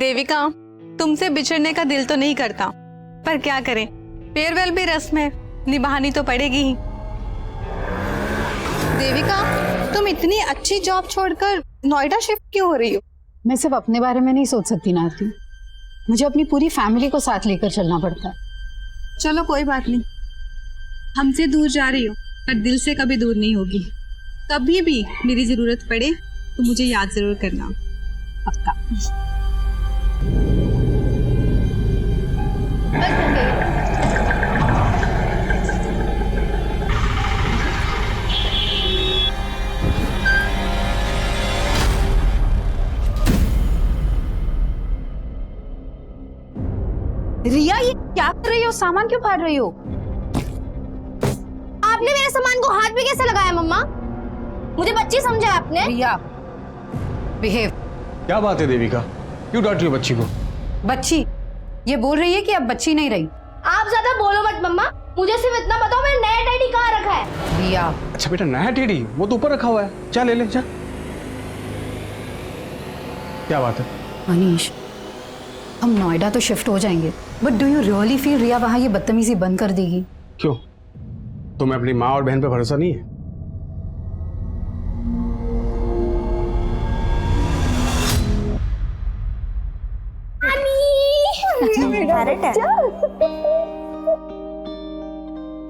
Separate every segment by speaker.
Speaker 1: देविका, तुमसे बिछड़ने का दिल तो नहीं करता, पर क्या करें, फेयरवेल भी रस्म है, निभानी तो पड़ेगी ही। देविका, तुम इतनी अच्छी जॉब छोड़कर नोएडा शिफ्ट क्यों हो रही हो?
Speaker 2: मैं सिर्फ अपने बारे में नहीं सोच सकती ना आरती, मुझे अपनी पूरी फैमिली को साथ लेकर चलना पड़ता है।
Speaker 1: चलो कोई बात नहीं, हमसे दूर जा रही हो पर दिल से कभी दूर नहीं होगी। कभी भी मेरी जरूरत पड़े तो मुझे याद जरूर करना।
Speaker 2: पक्का। रिया, ये क्या कर रही हो? सामान क्यों फाड़ रही हो?
Speaker 3: आपने मेरे सामान को हाथ में कैसे लगाया मम्मा? मुझे बच्ची समझा आपने?
Speaker 2: रिया, बिहेव।
Speaker 4: क्या बात है देविका, क्यों डांट रही हो बच्ची को?
Speaker 2: बच्ची? ये बोल रही है कि अब बच्ची नहीं रही।
Speaker 3: आप ज्यादा बोलो मत मम्मा, मुझे सिर्फ इतना बताओ मेरा नया डैडी कहाँ रखा है?
Speaker 2: रिया।
Speaker 4: अच्छा बेटा, नया टेडी वो तो ऊपर रखा हुआ है, जा ले ले जा। क्या बात है?
Speaker 2: अनीश, हम नोएडा तो शिफ्ट हो जाएंगे, but do you really feel Riya वहां ये बदतमीजी बंद कर देगी?
Speaker 4: क्यों, तुम्हें अपनी माँ और बहन पे भरोसा नहीं है?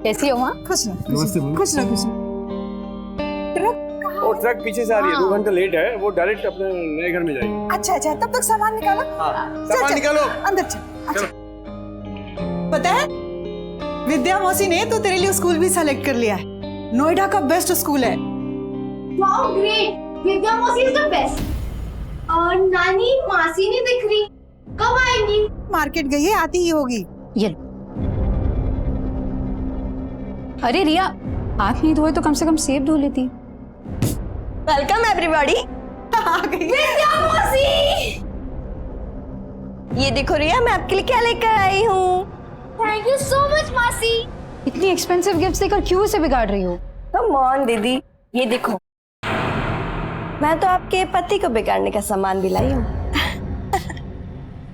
Speaker 2: कैसी हो माँ?
Speaker 4: नमस्ते।
Speaker 5: खुश रहो खुश रहो।
Speaker 4: वो ट्रक पीछे से आ रही है, 2 घंटे लेट है, वो डायरेक्ट अपने नए घर में जाएगी।
Speaker 5: अच्छा अच्छा, तब तक सामान निकालो।
Speaker 4: सामान निकालो,
Speaker 5: अंदर चल। अच्छा, पता है विद्या मौसी ने तो तेरे लिए स्कूल भी सेलेक्ट कर लिया है। नोएडा का बेस्ट स्कूल है।
Speaker 3: वाओ ग्रेट, विद्या मौसी इज द बेस्ट। और नानी मासी नहीं दिख रही, कब आएंगी?
Speaker 5: मार्केट गई है, आती ही होगी।
Speaker 2: ये अरे रिया, हाथ नहीं धोए तो कम से कम सेब धो लेती।
Speaker 6: Welcome everybody.
Speaker 5: आ गई
Speaker 3: विद्या मौसी।
Speaker 6: ये देखो रिया, मैं आपके लिए क्या लेकर आई हूँ।
Speaker 3: थैंक यू सो मच मासी।
Speaker 2: इतनी एक्सपेंसिव गिफ्ट्स देकर क्यों इसे बिगाड़ रही हो?
Speaker 6: कम ऑन दीदी, ये देखो, मैं तो आपके पति को बिगाड़ने का सामान भी लाई हूँ।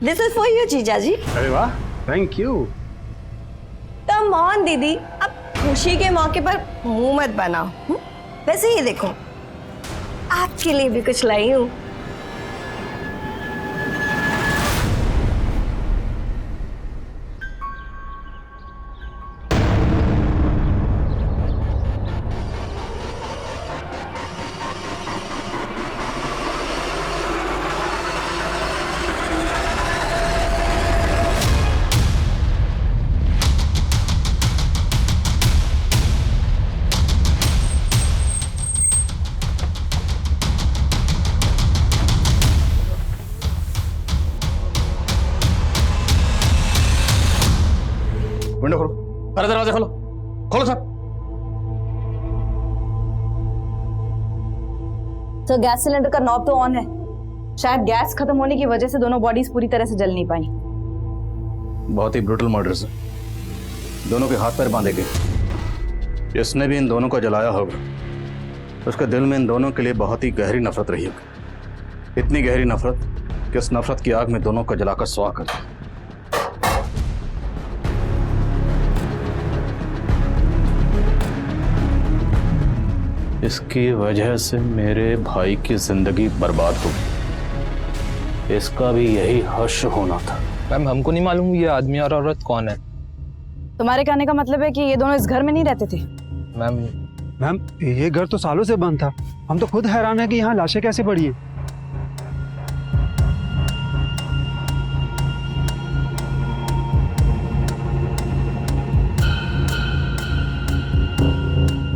Speaker 6: दिस इज फॉर यू जीजा जी।
Speaker 4: अरे वाह, थैंक यू।
Speaker 6: कम ऑन दीदी, अब खुशी के मौके पर मुंह मत बनाओ। वैसे ये देखो, आपके लिए भी कुछ लाई हूँ।
Speaker 4: विंडो खोलो, अरे दरवाजा खोलो, खोलो सर।
Speaker 7: तो गैस सिलेंडर का नॉब तो ऑन है, शायद गैस खत्म होने की वजह से दोनों बॉडीज पूरी तरह से जल नहीं पाई।
Speaker 8: बहुत ही ब्रूटल मर्डर्स है, दोनों के हाथ पैर बांधे गए। जिसने भी इन दोनों को जलाया होगा उसके दिल में इन दोनों के लिए बहुत ही गहरी नफरत रही होगी। इतनी गहरी नफरत कि उस नफरत की आग में दोनों को जलाकर स्वाह कर दिया। इसकी वजह से मेरे भाई की जिंदगी बर्बाद हो गई। इसका भी यही हश्र होना था।
Speaker 9: मैम, हमको नहीं मालूम ये आदमी और औरत कौन है।
Speaker 7: तुम्हारे कहने का मतलब है कि ये दोनों इस घर में नहीं रहते थे?
Speaker 9: मैम,
Speaker 10: ये घर तो सालों से बंद था, हम तो खुद हैरान है कि यहाँ लाशें कैसे पड़ी हैं।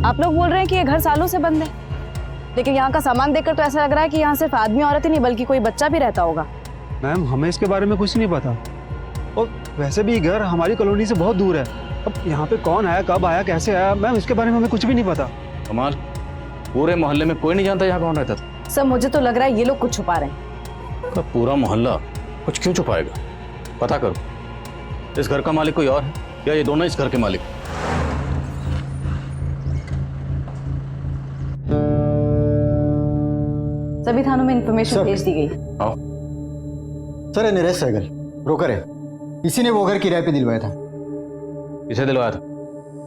Speaker 7: आप लोग बोल रहे हैं कि ये घर सालों से बंद है, लेकिन यहाँ का सामान देखकर तो ऐसा लग रहा है कि यहाँ सिर्फ आदमी औरत ही नहीं बल्कि कोई बच्चा भी रहता होगा।
Speaker 10: मैम, हमें इसके बारे में कुछ नहीं पता, और वैसे भी घर हमारी कॉलोनी से बहुत दूर है। अब यहाँ पे कौन आया, कब आया, कैसे आया, मैम इसके बारे में हमें कुछ भी नहीं पता।
Speaker 8: कमाल, पूरे मोहल्ले में कोई नहीं जानता यहाँ कौन रहता था?
Speaker 7: सर, मुझे तो लग रहा है ये लोग कुछ छुपा रहे हैं।
Speaker 8: तो पूरा मोहल्ला कुछ क्यों छुपाएगा? पता करो, इस घर का मालिक कोई और है या ये दोनों इस घर के मालिक?
Speaker 7: सभी थानों में इंफॉर्मेशन भेज दी गई।
Speaker 8: आओ।
Speaker 11: सर ये नरेश सहगल ब्रोकर है, इसी ने वो घर किराए पे दिलवाया था।
Speaker 8: किसे दिलवाया था?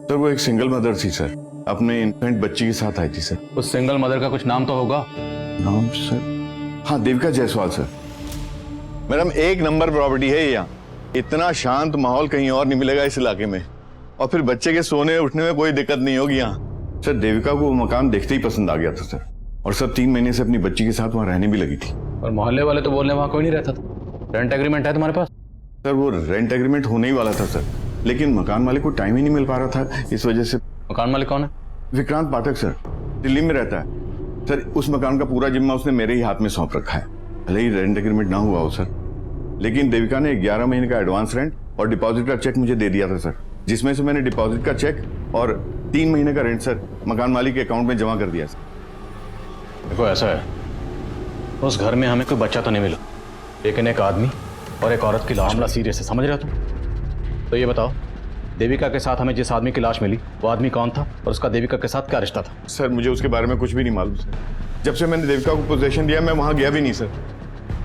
Speaker 12: सर वो एक सिंगल मदर थी सर, अपने इन्फेंट बच्ची के साथ आई थी सर।
Speaker 8: उस सिंगल मदर का कुछ नाम तो होगा?
Speaker 12: नाम सर, हाँ देविका जायसवाल सर। मैडम एक नंबर प्रॉपर्टी है ये, यहाँ इतना शांत माहौल कहीं और नहीं मिलेगा इस इलाके में, और फिर बच्चे के सोने उठने में कोई दिक्कत नहीं होगी यहाँ। सर देविका को वो मकान देखते ही पसंद आ गया था सर, और सर 3 महीने से अपनी बच्ची के साथ वहाँ रहने भी लगी थी।
Speaker 8: और मोहल्ले वाले तो बोलने वहाँ कोई नहीं रहता था। रेंट एग्रीमेंट है तुम्हारे पास?
Speaker 12: सर वो रेंट एग्रीमेंट होने ही वाला था सर, लेकिन मकान मालिक को टाइम ही नहीं मिल पा रहा था, इस वजह से।
Speaker 8: मकान मालिक कौन है?
Speaker 12: विक्रांत पाठक सर, दिल्ली में रहता है सर। उस मकान का पूरा जिम्मा उसने मेरे ही हाथ में सौंप रखा है, भले ही रेंट एग्रीमेंट ना हुआ हो सर, लेकिन देविका ने 11 महीने का एडवांस रेंट और डिपॉजिट का चेक मुझे दे दिया था सर, जिसमें से मैंने डिपॉजिट का चेक और 3 महीने का रेंट सर मकान मालिक के अकाउंट में जमा कर दिया सर।
Speaker 8: देखो ऐसा है, उस घर में हमें कोई बच्चा तो नहीं मिला, लेकिन एक आदमी और एक औरत की लाश। मामला सीरियस है, समझ रहे हो तुम? तो ये बताओ, देविका के साथ हमें जिस आदमी की लाश मिली वो आदमी कौन था, और उसका देविका के साथ क्या रिश्ता था?
Speaker 12: सर मुझे उसके बारे में कुछ भी नहीं मालूम सर, जब से मैंने देविका को पोजीशन दिया मैं वहाँ गया भी नहीं सर।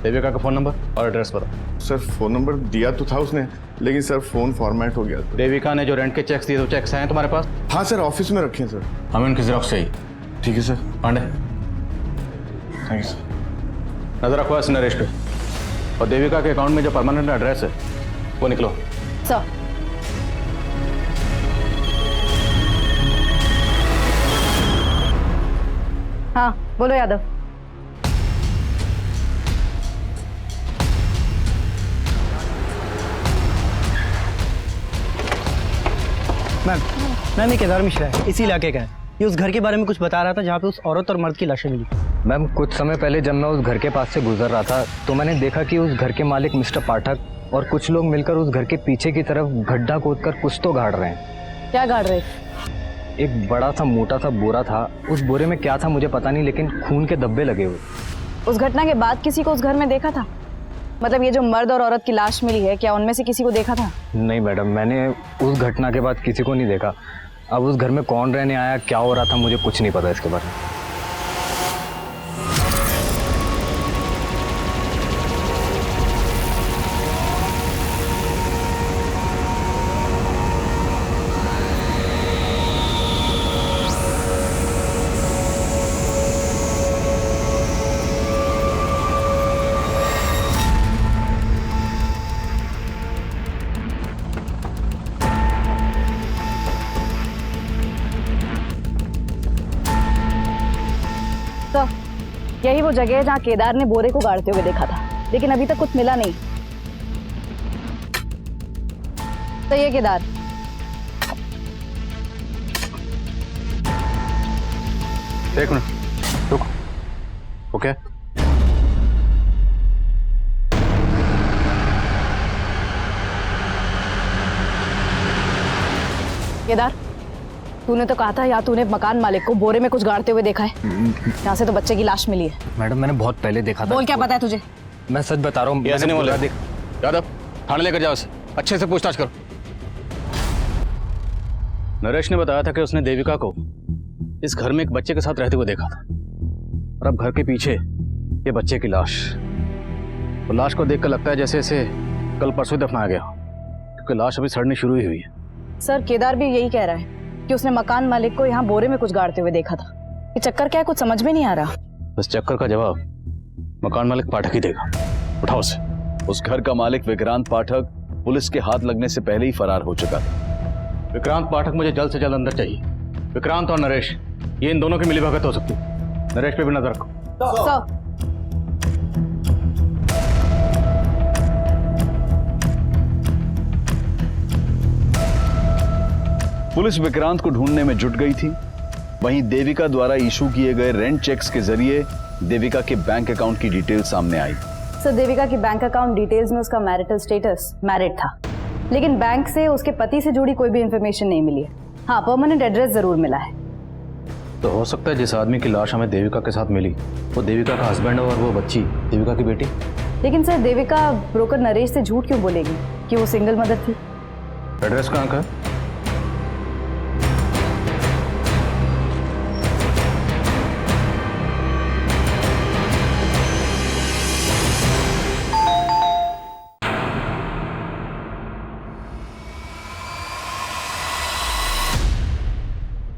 Speaker 8: देविका का फोन नंबर और एड्रेस बताओ।
Speaker 12: सर फोन नंबर दिया तो था उसने, लेकिन सर फोन फॉर्मेट हो गया।
Speaker 8: देविका ने जो रेंट के चेक्स दिए, तो चेक्स हैं तुम्हारे पास?
Speaker 12: हाँ सर ऑफिस में रखे हैं सर।
Speaker 8: हमें उनकी जेरॉक्स चाहिए।
Speaker 12: ठीक है sir.
Speaker 8: Pandey
Speaker 12: thank you sir.
Speaker 8: नजर रखो इस नरेश पे, और देविका के अकाउंट में जो परमानेंट एड्रेस है वो निकलो।
Speaker 7: सर हाँ बोलो यादव।
Speaker 11: मैम ये केदार मिश्रा है, इसी इलाके का है। ये उस घर के बारे में कुछ बता रहा था जहाँ पे उस औरत और मर्द की लाशें मिली।
Speaker 9: मैम कुछ समय पहले जब मैं उस घर के पास से गुजर रहा था तो मैंने देखा कि उस घर के मालिक मिस्टर पाठक और कुछ लोग मिलकर उस घर के पीछे की तरफ गड्ढा खोदकर कुछ तो गाड़ रहे हैं।
Speaker 7: क्या गाड़ रहे?
Speaker 9: एक बड़ा सा मोटा सा बोरा था, उस बोरे में क्या था मुझे पता नहीं, लेकिन खून के धब्बे लगे हुए।
Speaker 7: उस घटना के बाद किसी को उस घर में देखा था? मतलब ये जो मर्द और औरत की लाश मिली है, क्या उनमें से किसी को देखा था?
Speaker 9: नहीं मैडम, मैंने उस घटना के बाद किसी को नहीं देखा। अब उस घर में कौन रहने आया, क्या हो रहा था, मुझे कुछ नहीं पता इसके बारे में।
Speaker 7: तो यही वो जगह है जहाँ केदार ने बोरे को गाड़ते हुए देखा था, लेकिन अभी तक कुछ मिला नहीं। तो ये केदार,
Speaker 8: एक मिनट रुको। ओके
Speaker 7: केदार, तूने तो कहा था या तूने मकान मालिक को बोरे में कुछ गाड़ते हुए देखा है? यहाँ से तो बच्चे की लाश मिली है।
Speaker 9: मैडम मैंने बहुत पहले देखा था।
Speaker 7: बोल क्या पता है तुझे?
Speaker 9: मैं सच बता रहा हूँ।
Speaker 8: ऐसे नहीं बोले। यादव थाने लेकर जाओ उसे, अच्छे से पूछताछ करो। नरेश ने बताया था कि उसने देविका को इस घर में एक बच्चे के साथ रहते हुए देखा था, और अब घर के पीछे ये बच्चे की लाश। तो लाश को देखकर लगता है जैसे इसे कल परसों दफनाया गया, क्योंकि लाश अभी सड़नी शुरू ही हुई है।
Speaker 7: सर केदार भी यही कह रहा है कि उसने मकान मालिक को यहाँ बोरे में कुछ गाड़ते हुए देखा था। ये चक्कर क्या है, कुछ समझ में नहीं आ रहा।
Speaker 8: इस चक्कर का जवाब मकान मालिक पाठक ही देगा। उठाओ उसे।
Speaker 13: उस घर का मालिक विक्रांत पाठक पुलिस के हाथ लगने से पहले ही फरार हो चुका था।
Speaker 8: विक्रांत पाठक मुझे जल्द से जल्द अंदर चाहिए। विक्रांत और नरेश, ये इन दोनों की मिलीभगत हो सकती है। नरेश पे भी नजर रखो।
Speaker 7: सर
Speaker 13: पुलिस विक्रांत को ढूंढने में जुट गई थी। वहीं देविका द्वारा इशू किए गए रेंट चेक्स के जरिए देविका के बैंक अकाउंट की डिटेल सामने आई।
Speaker 7: सर देविका की बैंक अकाउंट डिटेल्स में उसका मैरिटल स्टेटस मैरिड था, लेकिन बैंक से उसके पति से जुड़ी कोई भी इंफॉर्मेशन नहीं मिली है। हाँ, परमानेंट एड्रेस जरूर मिला है।
Speaker 8: तो हो सकता है जिस आदमी की लाश हमें देविका के साथ मिली वो देविका का हस्बैंड और वो बच्ची देविका की बेटी।
Speaker 7: लेकिन सर देविका ब्रोकर नरेश से झूठ क्यों बोलेगी कि वो सिंगल मदर थी?
Speaker 8: एड्रेस कहाँ का है?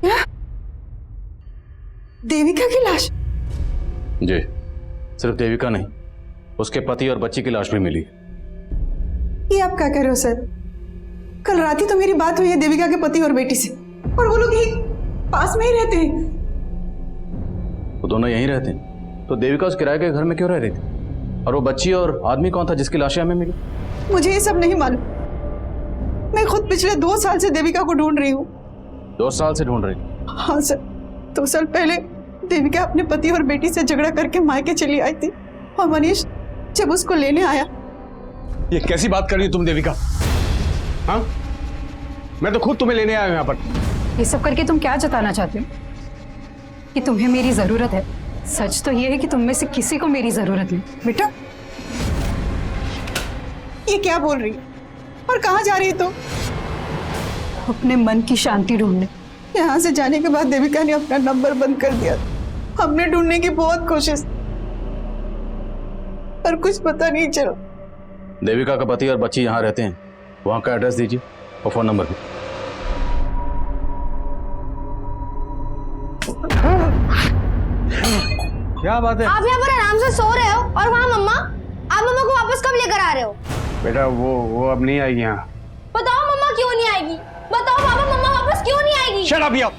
Speaker 5: क्या? देविका की लाश?
Speaker 8: जी, सिर्फ देविका नहीं, उसके पति और बच्ची की लाश भी मिली।
Speaker 5: ये आप क्या कह रहे हो सर? कल रात ही तो मेरी बात हुई है देविका के पति और बेटी से, और वो लोग ही पास में ही रहते हैं।
Speaker 8: वो दोनों यहीं रहते हैं, तो देविका उस किराए के घर में क्यों रह रही थी? और वो बच्ची और आदमी कौन था जिसकी लाशें हमें मिली?
Speaker 5: मुझे ये सब नहीं मालूम। मैं खुद पिछले 2 साल से देविका को ढूंढ रही हूँ।
Speaker 8: 2 साल से ढूंढ रही?
Speaker 5: हाँ सर, 2 साल पहले देविका अपने पति और बेटी से झगड़ा करके मायके चली आई थी, और मनीष जब उसको लेने आया।
Speaker 4: ये कैसी बात कर रही हो तुम देविका? हाँ, मैं तो खुद तुम्हें लेने आया हूं यहाँ पर।
Speaker 2: ये सब करके तुम क्या जताना चाहते हो? कि तुम्हें मेरी जरूरत है? सच तो ये है कि तुम में से किसी को मेरी जरूरत नहीं।
Speaker 5: बेटा, ये क्या बोल रही है और कहाँ जा रही है तो?
Speaker 2: अपने मन की शांति ढूंढने।
Speaker 5: यहाँ से जाने के बाद देविका ने अपना नंबर बंद कर दिया। हमने ढूंढने की बहुत कोशिश, पर कुछ पता नहीं चला।
Speaker 8: देविका का पति और बच्ची यहाँ रहते हैं, वहाँ का एड्रेस दीजिए और फोन नंबर भी।
Speaker 4: क्या बात है?
Speaker 3: आप यहाँ पर आराम से सो रहे हो और वहाँ मम्मा, आप मम्मा को वापस कब लेकर आ रहे हो?
Speaker 4: बेटा वो अब नहीं आएगी यहाँ।
Speaker 3: बताओ मम्मा क्यों नहीं आएगी? बताओ पापा, मम्मा वापस क्यों नहीं आएगी?
Speaker 4: शट अप यार।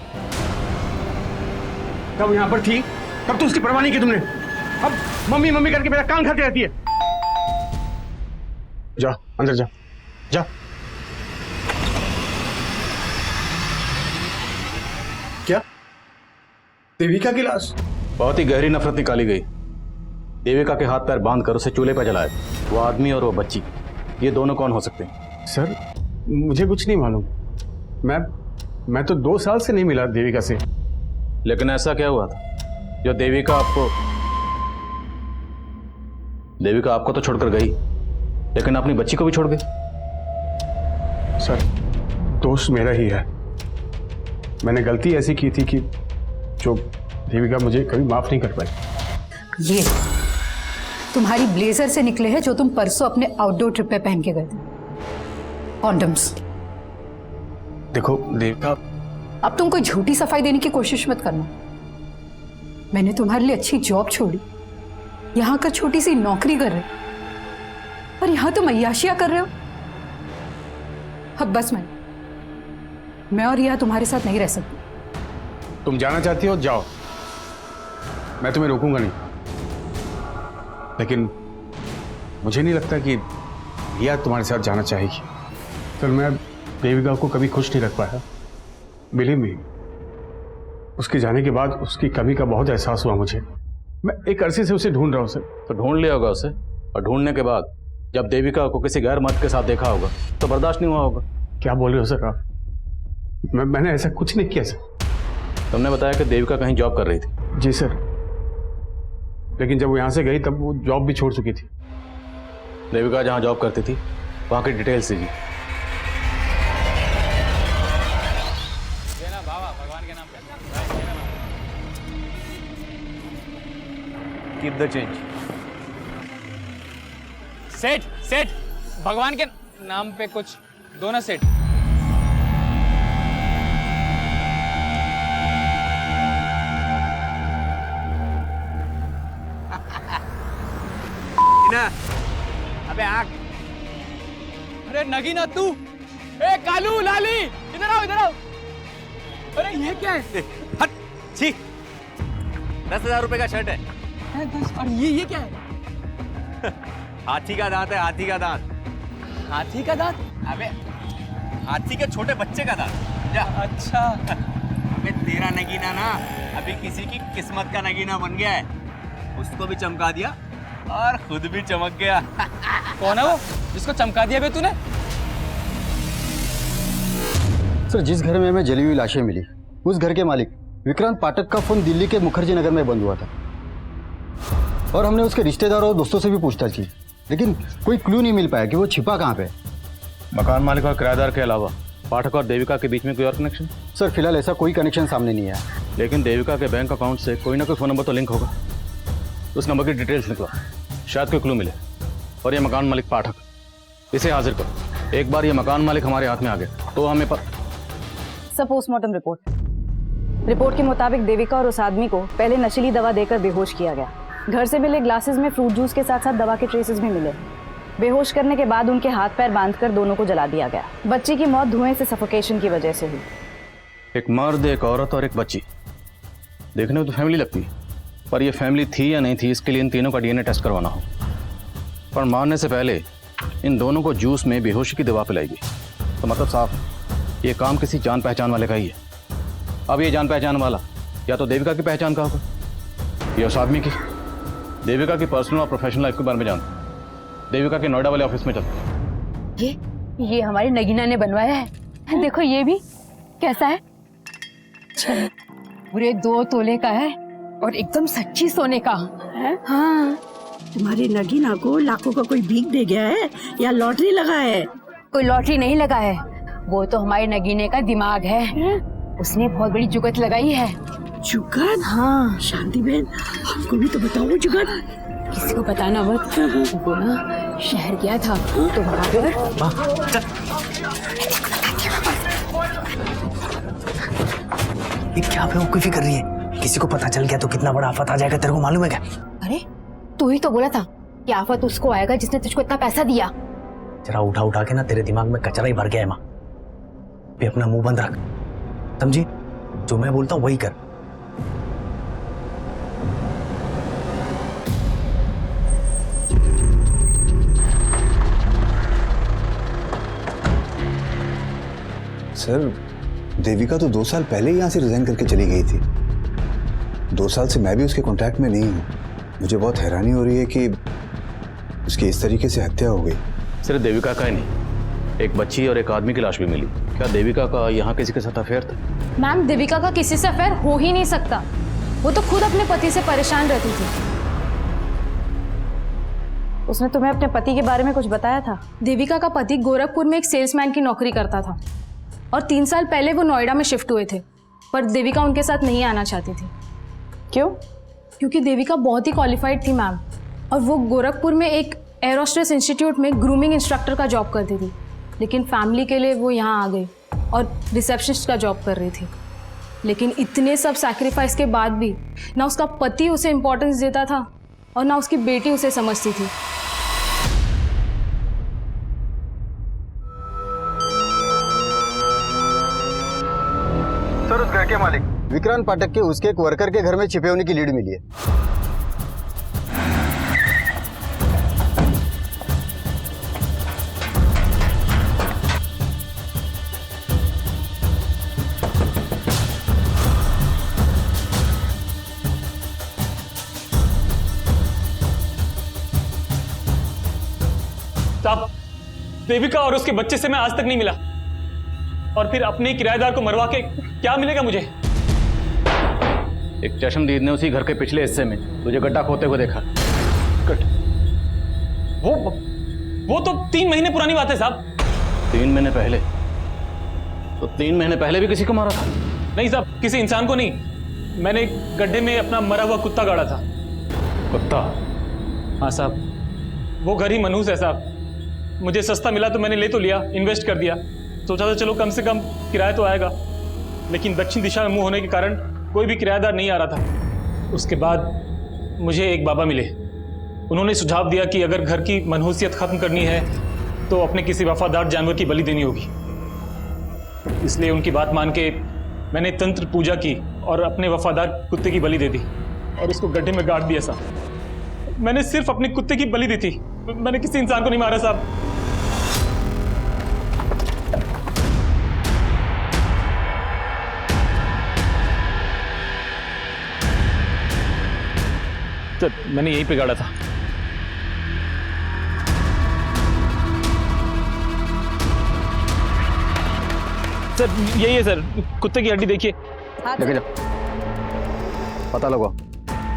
Speaker 4: कब यहाँ पर थी तब तो उसकी परवाह नहीं की तुमने। अब मम्मी मम्मी करके मेरा कान खाती रहती है। जा अंदर जा, जा। क्या? देविका की लाश?
Speaker 8: बहुत ही गहरी नफरत निकाली गई। देविका के हाथ पैर बांध कर उसे चूल्हे पर जलाया। वो आदमी और वो बच्ची, ये दोनों कौन हो सकते हैं?
Speaker 4: सर, मुझे कुछ नहीं मालूम। मैं तो 2 साल से नहीं मिला देविका से।
Speaker 8: लेकिन ऐसा क्या हुआ था जो देविका आपको तो छोड़कर गई, लेकिन अपनी बच्ची को भी छोड़ गई?
Speaker 4: सर, दोष मेरा ही है। मैंने गलती ऐसी की थी कि जो देविका मुझे कभी माफ नहीं कर पाई।
Speaker 2: ये तुम्हारी ब्लेजर से निकले हैं जो तुम परसों अपने आउटडोर ट्रिप पे पहन के गए थे, कॉन्डम्स।
Speaker 4: देखो देविका,
Speaker 2: अब तुम कोई झूठी सफाई देने की कोशिश मत करना। मैंने तुम्हारे लिए अच्छी जॉब छोड़ी, यहाँ का छोटी सी नौकरी कर रहे हो, और यहाँ तुम अय्याशियां कर रहे हो। अब बस मैं और यह तुम्हारे साथ नहीं रह सकती।
Speaker 4: तुम जाना चाहती हो जाओ, मैं तुम्हें रोकूंगा नहीं। लेकिन मुझे नहीं लगता कि रिया तुम्हारे साथ जाना चाहेगी। सर, मैं देविका को कभी खुश नहीं रख पाया। बिलीव मी, उसके जाने के बाद उसकी कमी का बहुत एहसास हुआ मुझे। मैं एक अरसे से उसे ढूंढ रहा हूँ सर।
Speaker 8: तो ढूंढ लिया होगा उसे, और ढूंढने के बाद जब देविका को किसी गैर मर्द के साथ देखा होगा तो बर्दाश्त नहीं हुआ होगा।
Speaker 4: क्या बोल रहे हो सर आप? मैंने ऐसा कुछ नहीं किया सर।
Speaker 8: तुमने बताया कि देविका कहीं जॉब कर रही थी।
Speaker 4: जी सर, लेकिन जब वो यहाँ से गई तब वो जॉब भी छोड़ चुकी थी।
Speaker 8: देविका जहाँ जॉब करती थी वहाँ की डिटेल्स दीजिए।
Speaker 13: Keep the change.
Speaker 14: सेठ, भगवान के नाम पे कुछ दो ना सेठ। अबे आग। अरे नगीना तू, ए कालू लाली, इधर आओ इधर आओ। अरे ये क्या है?
Speaker 15: हट, छी। 10,000 रुपए का शर्ट है।
Speaker 14: 10? और ये क्या है?
Speaker 15: हाथी का दांत है, हाथी का दांत।
Speaker 14: हाथी का दांत?
Speaker 15: अबे हाथी के छोटे बच्चे का दांत। जा।
Speaker 14: अच्छा।
Speaker 15: अबे तेरा नगीना ना अभी किसी की किस्मत का नगीना बन गया है। उसको भी चमका दिया और खुद भी चमक गया।
Speaker 14: कौन है वो जिसको चमका दिया बे तूने?
Speaker 11: सर, जिस घर में हमें जली हुई लाशें मिली, उस घर के मालिक विक्रांत पाठक का फोन दिल्ली के मुखर्जी नगर में बंद हुआ था, और हमने उसके रिश्तेदारों और दोस्तों से भी पूछताछ की, लेकिन कोई क्लू नहीं मिल पाया कि वो छिपा कहाँ पे।
Speaker 8: मकान मालिक और किराएदार के अलावा पाठक और देविका के बीच में कोई और कनेक्शन?
Speaker 11: सर, फिलहाल ऐसा कोई कनेक्शन सामने नहीं आया।
Speaker 8: लेकिन देविका के बैंक अकाउंट से कोई ना कोई फ़ोन नंबर तो लिंक होगा। उस नंबर की डिटेल्स निकला, शायद कोई क्लू मिले। और ये मकान मालिक पाठक, इसे हाजिर करो। एक बार ये मकान मालिक हमारे हाथ में आ गया तो हमें
Speaker 7: सर, पोस्टमार्टम रिपोर्ट। रिपोर्ट के मुताबिक देविका और उस आदमी को पहले नशीली दवा देकर बेहोश किया गया। घर से मिले ग्लासेस में फ्रूट जूस के साथ साथ दवा के ट्रेसेस भी मिले। बेहोश करने के बाद उनके हाथ पैर बांधकर दोनों को जला दिया गया। बच्ची की मौत धुएं से सफोकेशन की वजह से हुई।
Speaker 8: एक मर्द, एक औरत और एक बच्ची, देखने में तो फैमिली लगती है, पर ये फैमिली थी या नहीं थी इसके लिए इन तीनों का डीएनए टेस्ट करवाना हो। पर मारने से पहले इन दोनों को जूस में बेहोशी की दवा पिलाई गई, तो मतलब साफ ये काम किसी जान पहचान वाले का ही है। अब ये जान पहचान वाला या तो देविका की पहचान का होगा या उस आदमी की। देविका की पर्सनल और प्रोफेशनल लाइफ के बारे में जानते, देविका के नोएडा वाले ऑफिस में चलते।
Speaker 2: ये हमारी नगीना ने बनवाया है। देखो ये भी कैसा है, पूरे 2 तोले का है और एकदम सच्ची सोने का है।
Speaker 16: हाँ, तुम्हारी नगीना को लाखों का कोई भीख दे गया है या लॉटरी लगा है?
Speaker 2: कोई लॉटरी नहीं लगा है, वो तो हमारे नगीने का दिमाग है। उसने बहुत बड़ी जुगत लगाई है।
Speaker 16: जुगत? हाँ। शांति बहन, हमको भी तो बताओ जुगत।
Speaker 2: किसी को बताना मत। वो ना शहर गया था तो वहाँ पर
Speaker 17: ये क्या बेवकूफी कर रही है? किसी को पता चल गया तो कितना बड़ा आफत आ जाएगा, तेरे को मालूम है क्या?
Speaker 2: अरे तू ही तो बोला था कि आफत उसको आएगा जिसने तुझको इतना पैसा दिया।
Speaker 17: जरा उठा उठा के ना तेरे दिमाग में कचरा ही भर गया है माँ। भी अपना मुंह बंद रख, समझी? जो मैं बोलता हूँ वही कर।
Speaker 10: सर, देविका तो 2 साल पहले ही यहाँ से रिजाइन करके चली गई थी। 2 साल से मैं भी उसके कांटेक्ट में नहीं हूँ। मुझे बहुत हैरानी हो रही है कि उसकी इस तरीके से हत्या हो गई।
Speaker 8: सिर्फ देविका का ही नहीं, एक बच्ची और एक आदमी की लाश भी मिली। क्या देविका का यहाँ किसी के साथ अफेयर था?
Speaker 18: मैम, देविका का किसी से अफेयर हो ही नहीं सकता। वो तो खुद अपने पति से परेशान रहती थी।
Speaker 7: उसने तुम्हें अपने पति के बारे में कुछ बताया था?
Speaker 18: देविका का पति गोरखपुर में एक सेल्समैन की नौकरी करता था और 3 साल पहले वो नोएडा में शिफ्ट हुए थे, पर देविका उनके साथ नहीं आना चाहती थी।
Speaker 7: क्यों?
Speaker 18: क्योंकि देविका बहुत ही क्वालिफाइड थी मैम, और वो गोरखपुर में एक एरोस्ट्रेस इंस्टीट्यूट में ग्रूमिंग इंस्ट्रक्टर का जॉब करती थी। लेकिन फैमिली के लिए वो यहाँ आ गई और रिसेप्शनिस्ट का जॉब कर रही थी। लेकिन इतने सब सैक्रिफाइस के बाद भी ना उसका पति उसे इम्पोर्टेंस देता था और ना उसकी बेटी उसे समझती थी।
Speaker 11: सर, उस घर के मालिक विक्रांत पाठक के उसके एक वर्कर के घर में छिपे होने की लीड मिली है।
Speaker 19: साहब, देविका और उसके बच्चे से मैं आज तक नहीं मिला, और फिर अपने किराएदार को मरवा के क्या मिलेगा मुझे?
Speaker 8: एक चश्मदीद ने उसी घर के पिछले हिस्से में तुझे गड्ढा खोदते हुए देखा।
Speaker 19: वो तो 3 महीने पुरानी बात है साहब।
Speaker 8: 3 महीने पहले? तो 3 महीने पहले भी किसी को मारा था?
Speaker 19: नहीं साहब, किसी इंसान को नहीं। मैंने गड्ढे में अपना मरा हुआ कुत्ता गाड़ा था।
Speaker 8: कुत्ता?
Speaker 19: हाँ साहब, वो घर ही मनहूस है साहब। मुझे सस्ता मिला तो मैंने ले तो लिया, इन्वेस्ट कर दिया। सोचा था चलो कम से कम किराया तो आएगा, लेकिन दक्षिण दिशा में मुंह होने के कारण कोई भी किराएदार नहीं आ रहा था। उसके बाद मुझे एक बाबा मिले। उन्होंने सुझाव दिया कि अगर घर की मनहूसियत खत्म करनी है तो अपने किसी वफादार जानवर की बलि देनी होगी। इसलिए उनकी बात मान के मैंने तंत्र पूजा की और अपने वफादार कुत्ते की बलि दे दी और उसको गड्ढे में गाड़ दिया साहब। मैंने सिर्फ अपने कुत्ते की बलि दी थी, मैंने किसी इंसान को नहीं मारा साहब। सर, मैंने यहीं पे गाड़ा था। सर, यही है सर, कुत्ते की हड्डी देखिए।
Speaker 8: लेके जाओ, पता लगाओ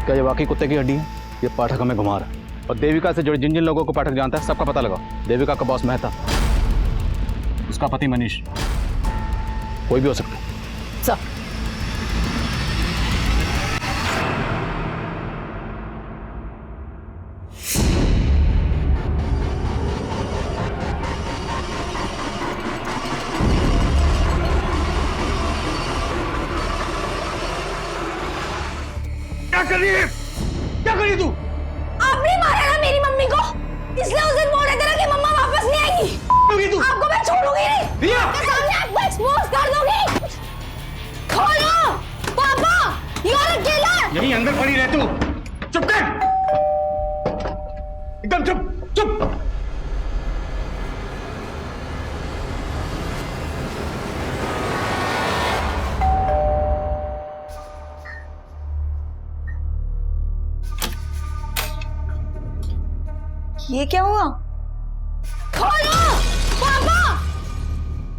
Speaker 8: क्या ये वाकई कुत्ते की हड्डी है? ये पाठक हमें घुमा रहा है, और देविका से जुड़े जिन जिन लोगों को पाठक जानता है सबका पता लगाओ। देविका का बॉस मेहता, उसका पति मनीष, कोई भी हो सकता है।
Speaker 2: सर,
Speaker 4: क्या कर रही है? क्या कर रही तू?
Speaker 3: आपने मारा ना मेरी मम्मी को, इसलिए उस दिन बोल रहे थे ना कि मम्मा वापस नहीं आएगी।
Speaker 4: तू
Speaker 3: आपको मैं छोड़ूंगी नहीं।
Speaker 4: रिया!
Speaker 3: आपके सामने आपको एक्सपोज कर दूंगी। खोलो पापा, यू आर अ किलर।
Speaker 4: यहीं अंदर पड़ी रह तू। चुप कर, एकदम चुप चुप।
Speaker 6: ये क्या हुआ?
Speaker 3: खोलो पापा।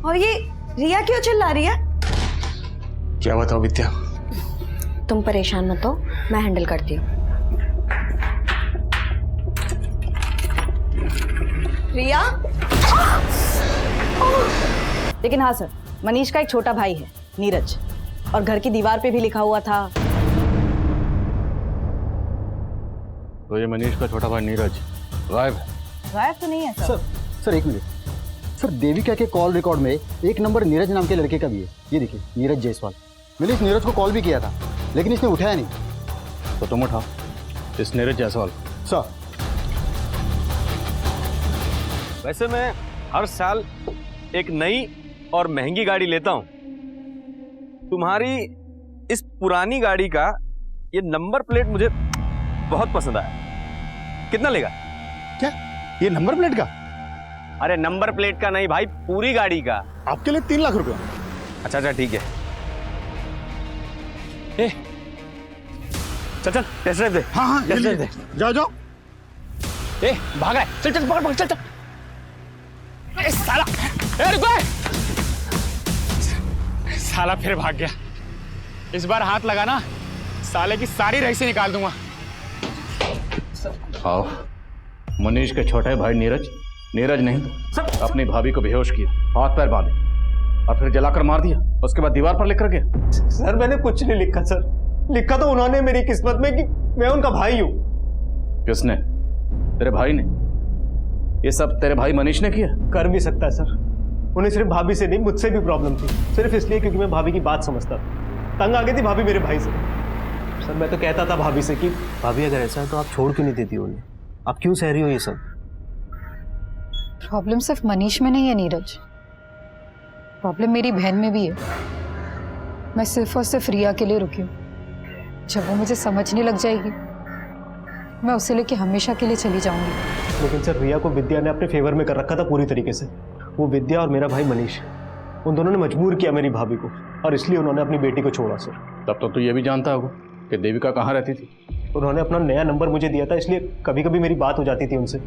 Speaker 6: और ये रिया क्यों चिल्ला रही है?
Speaker 4: क्या बताओ विद्या?
Speaker 6: तुम परेशान मत हो, मैं हैंडल करती हूँ। रिया?
Speaker 7: लेकिन हाँ सर, मनीष का एक छोटा भाई है नीरज, और घर की दीवार पे भी लिखा हुआ था।
Speaker 8: तो ये मनीष का छोटा भाई नीरज गायब है?
Speaker 7: गायब तो नहीं है सर।
Speaker 11: सर एक मिनट सर, देविका के कॉल रिकॉर्ड में एक नंबर नीरज नाम के लड़के का भी है। ये देखिए, नीरज जायसवाल। मैंने इस नीरज को कॉल भी किया था, लेकिन इसने उठाया नहीं।
Speaker 8: तो तुम उठाओ इस नीरज जायसवाल।
Speaker 11: सर
Speaker 15: वैसे मैं हर साल एक नई और महंगी गाड़ी लेता हूं। तुम्हारी इस पुरानी गाड़ी का ये नंबर प्लेट मुझे बहुत पसंद आया। कितना लेगा?
Speaker 11: क्या ये नंबर प्लेट का?
Speaker 15: अरे नंबर प्लेट का नहीं भाई, पूरी गाड़ी का।
Speaker 11: आपके लिए 3 लाख रुपए।
Speaker 15: अच्छा अच्छा ठीक है। ए, चल चल टेस्ट ड्राइव दे।
Speaker 11: हाँ हाँ
Speaker 15: टेस्ट ड्राइव दे।
Speaker 11: जाओ जाओ।
Speaker 15: ए भाग रहा है, चल चल पकड़ पकड़ चल चल। ए साला, ए रुको।
Speaker 14: साला फिर भाग गया। इस बार हाथ लगा ना, साले की सारी रईसी निकाल दूंगा।
Speaker 8: आओ, मनीष के छोटे भाई नीरज नहीं अपनी भाभी को बेहोश किया, हाथ पैर बांधे और फिर जलाकर मार दिया। उसके बाद दीवार पर लिख कर गया।
Speaker 15: सर मैंने कुछ नहीं लिखा सर, लिखा तो उन्होंने मेरी किस्मत में कि मैं उनका भाई हूँ।
Speaker 8: किसने? तेरे भाई ने? ये सब तेरे भाई मनीष ने किया?
Speaker 15: कर भी सकता है सर, उन्हें सिर्फ भाभी से नहीं मुझसे भी प्रॉब्लम थी, सिर्फ इसलिए क्योंकि मैं भाभी की बात समझता था। तंग आ गई थी भाभी मेरे भाई से। सर मैं तो कहता था भाभी से कि भाभी अगर ऐसा है तो आप छोड़ क्यों नहीं देती उन्हें, आप क्यों सह रही हो ये सब?
Speaker 2: प्रॉब्लम सिर्फ मनीष में नहीं है नीरज, प्रॉब्लम मेरी बहन में भी है। मैं सिर्फ और सिर्फ रिया के लिए रुकी हूँ। जब वो मुझे समझने लग जाएगी, मैं उसे लेके हमेशा के लिए चली जाऊंगी।
Speaker 15: लेकिन सर रिया को विद्या ने अपने फेवर में कर रखा था पूरी तरीके से। वो विद्या और मेरा भाई मनीष, उन दोनों ने मजबूर किया मेरी भाभी को, और इसलिए उन्होंने अपनी बेटी को छोड़ा सर।
Speaker 8: तब तो तू ये भी जानता होगा कि देविका कहाँ रहती थी?
Speaker 15: उन्होंने अपना नया नंबर मुझे दिया था, इसलिए कभी कभी मेरी बात हो जाती थी उनसे।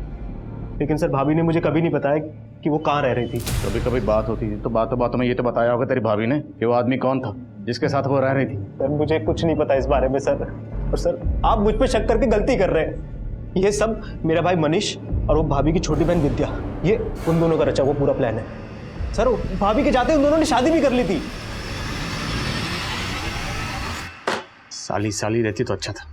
Speaker 15: लेकिन सर भाभी ने मुझे कभी नहीं बताया कि वो कहाँ रह रही थी।
Speaker 8: कभी कभी बात होती थी तो बातों में ये तो बताया होगा तेरी भाभी ने कि वो आदमी कौन था जिसके साथ वो रह रही थी।
Speaker 15: सर मुझे कुछ नहीं पता इस बारे में सर, और सर आप मुझ पर शक करके गलती कर रहे हैं। ये सब मेरा भाई मनीष और वो भाभी की छोटी बहन विद्या, ये उन दोनों का रचा वो पूरा प्लान है सर। भाभी के जाते उन दोनों ने शादी भी कर ली थी।
Speaker 4: साली रहती तो अच्छा था।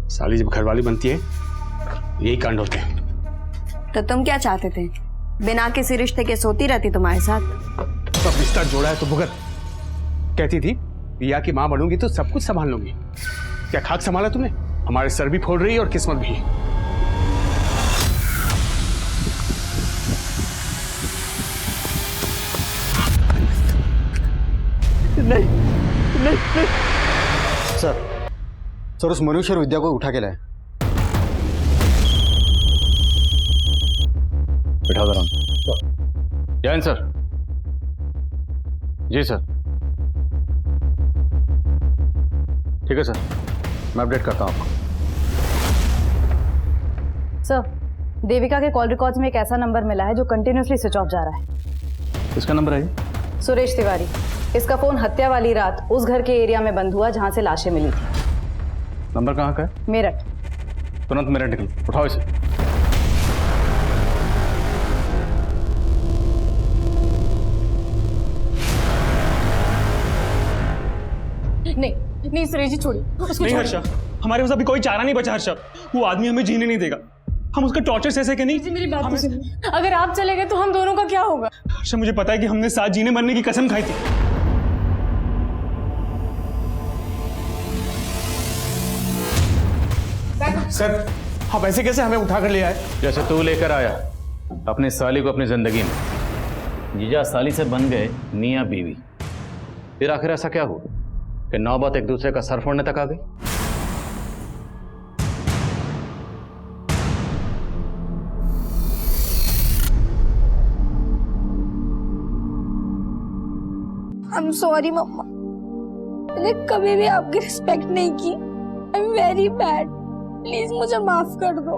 Speaker 4: साली जब घरवाली बनती है यही कांड होते हैं।
Speaker 6: तो तुम क्या चाहते थे? बिना किसी रिश्ते के सोती रहती तुम्हारे साथ?
Speaker 4: सब रिश्ता जोड़ा है तो भुगत। कहती थी रिया की मां बनूंगी तो सब कुछ संभाल लूंगी। क्या खाक संभाला तुमने? हमारे सर भी फोड़ रही है और किस्मत भी।
Speaker 15: नहीं
Speaker 11: सर उस मनुष्य और विद्या को उठा के लाए।
Speaker 8: बिठा दो। जैन सर। जी सर। ठीक है सर, मैं अपडेट करता हूँ आपको।
Speaker 7: सर, देविका के कॉल रिकॉर्ड्स में एक ऐसा नंबर मिला है जो कंटिन्यूसली स्विच ऑफ जा रहा है।
Speaker 8: किसका नंबर है ये?
Speaker 7: सुरेश तिवारी। इसका फोन हत्या वाली रात उस घर के एरिया में बंद हुआ जहां से लाशें मिली थी।
Speaker 8: नंबर कहाँ का है?
Speaker 7: मेरठ।
Speaker 8: तुरंत मेरठ निकल, उठाओ इसे।
Speaker 18: नहीं सुरेश जी छोड़िए उसको।
Speaker 19: नहीं हर्षा, हमारे पास अभी कोई चारा नहीं बचा हर्षा। वो आदमी हमें जीने नहीं देगा। हम उसका टॉर्चर सह के नहीं।
Speaker 18: मेरी बात तो सुनिए, अगर आप चले गए तो हम दोनों का क्या होगा?
Speaker 19: हर्षा मुझे पता है कि हमने साथ जीने मरने की कसम खाई थी।
Speaker 4: सर आप ऐसे कैसे हमें उठा कर ले आए?
Speaker 8: जैसे तू लेकर आया अपनी साली को अपनी जिंदगी में। जीजा साली से बन गए मियां बीवी, फिर आखिर ऐसा क्या हुआ कि नौबत एक दूसरे का सर फोड़ने तक आ गई?
Speaker 3: I'm sorry मम्मा, मैंने कभी भी आपकी रिस्पेक्ट नहीं की। I'm very bad. प्लीज मुझे माफ कर दो,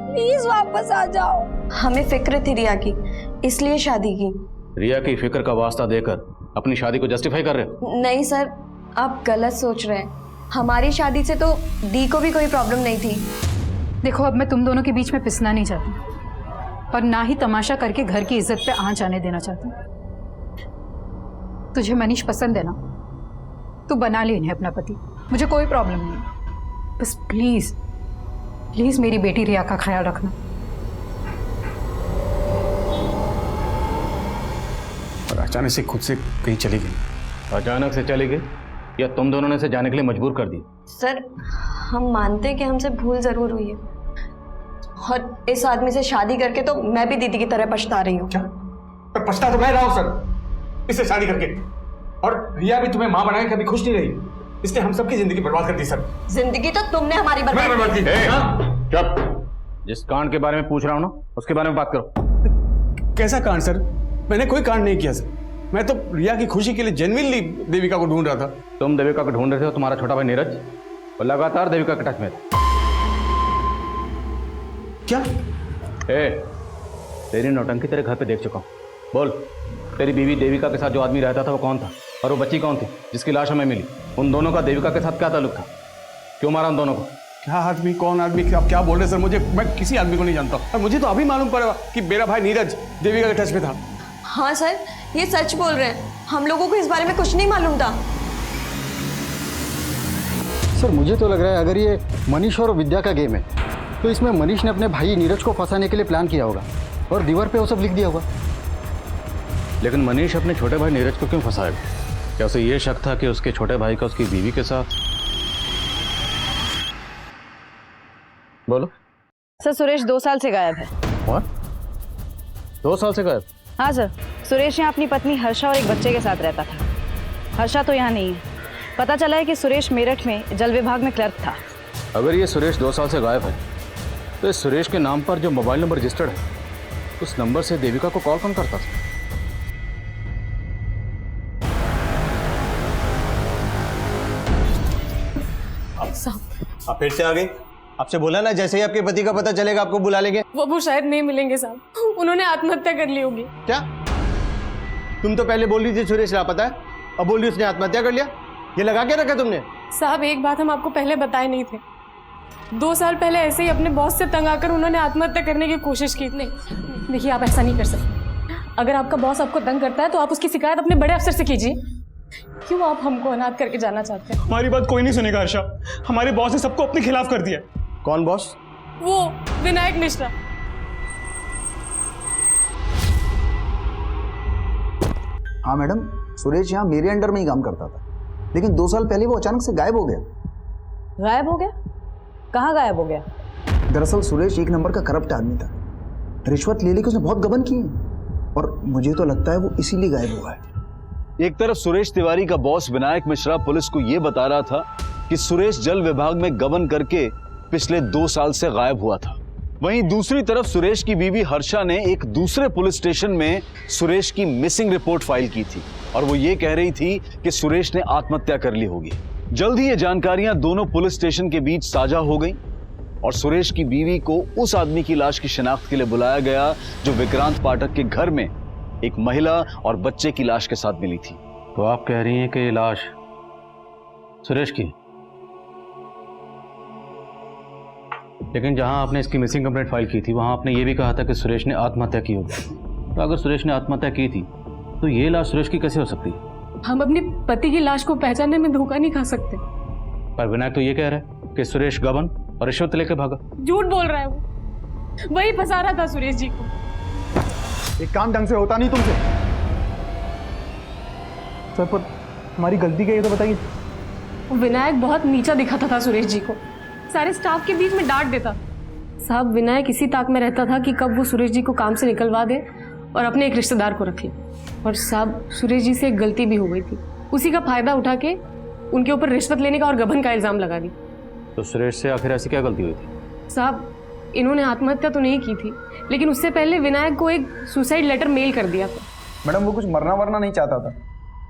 Speaker 3: प्लीज वापस आ जाओ।
Speaker 6: हमें फिक्र थी रिया की, इसलिए शादी की।
Speaker 8: रिया की फिक्र का वास्ता देकर अपनी शादी को जस्टिफाई कर रहे हो?
Speaker 6: नहीं सर, आप गलत सोच रहे हैं। हमारी शादी से तो दी को भी कोई प्रॉब्लम नहीं थी।
Speaker 2: देखो अब मैं तुम दोनों के बीच में पिसना नहीं चाहती और ना ही तमाशा करके घर की इज्जत पे आंच आने देना चाहती। तुझे मनीष पसंद है ना, तू बना ले इन्हें अपना पति, मुझे कोई प्रॉब्लम नहीं। बस प्लीज प्लीज मेरी बेटी रिया का ख्याल रखना।
Speaker 4: और अचानक से खुद से कहीं चली गई?
Speaker 8: अचानक से चली गई या तुम दोनों ने इसे जाने के लिए मजबूर कर दी?
Speaker 6: सर हम मानते हैं कि हमसे भूल जरूर हुई है, और इस आदमी से शादी करके तो मैं भी दीदी की तरह पछता रही हूँ।
Speaker 4: पर पछता तो मैं रहा हूं सर इससे शादी करके, और रिया भी तुम्हें मां बनाए कभी खुश नहीं रही। इसने हम सबकी जिंदगी बर्बाद कर दी सर।
Speaker 6: जिंदगी तो तुमने हमारी बर्बाद की।
Speaker 8: चुप, जिस कांड के बारे में पूछ रहा हूं ना उसके बारे में बात करो।
Speaker 4: कैसा कांड सर? मैंने कोई कांड नहीं किया सर, मैं तो रिया की खुशी के लिए जेन्युइनली देविका को ढूंढ रहा था।
Speaker 8: तुम देविका को ढूंढ रहे थे और तुम्हारा छोटा भाई नीरज और लगातार देविका के टच में था।
Speaker 4: क्या?
Speaker 8: तेरी नौटंकी तेरे घर पे देख चुका हूं। बोल, तेरी बीवी देविका के साथ जो आदमी रहता था वो कौन था, और वो बच्ची कौन थी जिसकी लाश हमें मिली? उन दोनों का देविका के साथ क्या ताल्लुक था? क्यों मारा उन दोनों को?
Speaker 4: क्या आदमी, कौन आदमी, आप क्या बोल रहे सर? मैं किसी आदमी को नहीं जानता, और मुझे तो अभी मालूम पड़ा कि मेरा भाई नीरज देविका के टच में था।
Speaker 6: हाँ सर, ये सच बोल रहे हैं, हम लोगों को इस बारे में कुछ नहीं मालूम था।
Speaker 11: सर मुझे तो लग रहा है अगर ये मनीष और विद्या का गेम है तो इसमें मनीष ने अपने भाई नीरज को फंसाने के लिए प्लान किया होगा और दीवार पे वो सब लिख दिया होगा।
Speaker 8: लेकिन मनीष अपने छोटे भाई नीरज को क्यों फंसाएगा? क्या उसे ये शक था कि उसके छोटे भाई का उसकी बीवी के साथ? बोलो।
Speaker 7: सर सुरेश 2 साल से गायब है।
Speaker 8: और 2 साल से गायब?
Speaker 7: हाँ सर, सुरेश यहाँ अपनी पत्नी हर्षा और एक बच्चे के साथ रहता था। हर्षा तो यहाँ नहीं है। पता चला है कि सुरेश मेरठ में जल विभाग में क्लर्क था।
Speaker 8: अगर ये सुरेश 2 साल से गायब है तो इस सुरेश के नाम पर जो मोबाइल नंबर रजिस्टर्ड है उस नंबर से देविका को कॉल कौन करता था?
Speaker 20: आप फिर से आ गई? आपसे बोला ना जैसे ही आपके पति का पता चलेगा आपको बुला लेंगे।
Speaker 18: वो शायद नहीं मिलेंगे साहब, उन्होंने आत्महत्या कर ली होगी।
Speaker 20: क्या? तुम तो पहले बोल रही थी सुरेश लापता है, अब बोल रही उसने आत्महत्या कर लिया। ये लगा के रखा तुमने?
Speaker 18: साहब एक बात हम आपको पहले बताए नहीं थे, 2 साल पहले ऐसे ही अपने बॉस से तंग आकर उन्होंने आत्महत्या करने की कोशिश की। नहीं देखिए, आप ऐसा नहीं कर सकते। अगर आपका बॉस आपको तंग करता है तो आप उसकी शिकायत अपने बड़े अफसर से कीजिए। क्यों आप हमको अनाथ करके जाना चाहते हैं?
Speaker 19: हमारी बात कोई नहीं सुनेगा हर्षा, हमारे बॉस ने सबको अपने खिलाफ कर दिया।
Speaker 20: कौन बॉस?
Speaker 18: वो विनायक मिश्रा।
Speaker 10: हाँ मैडम, सुरेश यहाँ मेरे अंडर में ही काम करता था, लेकिन 2 साल पहले वो अचानक से गायब हो गया।
Speaker 7: गायब हो गया? कहाँ गायब हो गया?
Speaker 10: दरअसल सुरेश 1 नंबर का करप्ट आदमी था, रिश्वत ले लेके उसने बहुत गबन की और मुझे तो लगता है वो इसीलिए गायब हुआ है।
Speaker 13: एक तरफ सुरेश तिवारी का बॉस विनायक मिश्रा पुलिस को यह बता रहा था कि सुरेश जल विभाग में गबन करके पिछले 2 साल से गायब हुआ था, वहीं दूसरी तरफ सुरेश की बीवी हर्षा ने एक दूसरे पुलिस स्टेशन में सुरेश की मिसिंग रिपोर्ट फाइल की थी और वो ये कह रही थी कि सुरेश ने आत्महत्या कर ली होगी। जल्द ही ये जानकारियां दोनों पुलिस स्टेशन के बीच साझा हो गई और सुरेश की बीवी को उस आदमी की लाश की शिनाख्त के लिए बुलाया गया जो विक्रांत पाठक के घर में एक महिला और बच्चे की लाश के साथ मिली थी।
Speaker 8: तो आप कह रही हैं कि ये लाश सुरेश की, लेकिन जहां आपने इसकी मिसिंग कंप्लेंट फाइल की थी वहां आपने ये भी कहा था कि सुरेश ने आत्महत्या की होगी। तो अगर सुरेश ने आत्महत्या की थी तो ये लाश सुरेश की कैसे हो सकती है?
Speaker 18: हम अपने पति की लाश को पहचानने में धोखा नहीं खा सकते।
Speaker 8: पर विनायक तो ये कह रहा है कि सुरेश गबन और रिश्वत लेकर भागा।
Speaker 18: झूठ बोल रहा है वो, वही फंसा रहा था सुरेश जी को।
Speaker 11: एक काम ढंग से होता नहीं तुमसे।
Speaker 14: सर पर हमारी गलती क्या है तो बताइए।
Speaker 18: विनायक बहुत नीचा दिखाता था सुरेश जी को, सारे स्टाफ के बीच में डांट देता। साहब विनायक इसी ताक में रहता था कि कब वो सुरेश जी को काम से निकलवा दे और अपने एक रिश्तेदार को रख ले। और साहब सुरेश जी से एक गलती भी हो गई थी, उसी का फायदा उठा के उनके ऊपर रिश्वत लेने का और गबन का इल्जाम लगा दी।
Speaker 8: तो सुरेश से आखिर ऐसी क्या गलती हुई थी?
Speaker 18: साहब इन्होंने आत्महत्या तो नहीं की थी, लेकिन उससे पहले विनायक को एक सुसाइड लेटर मेल कर दिया था।
Speaker 21: मैडम वो कुछ मरना वरना नहीं चाहता था,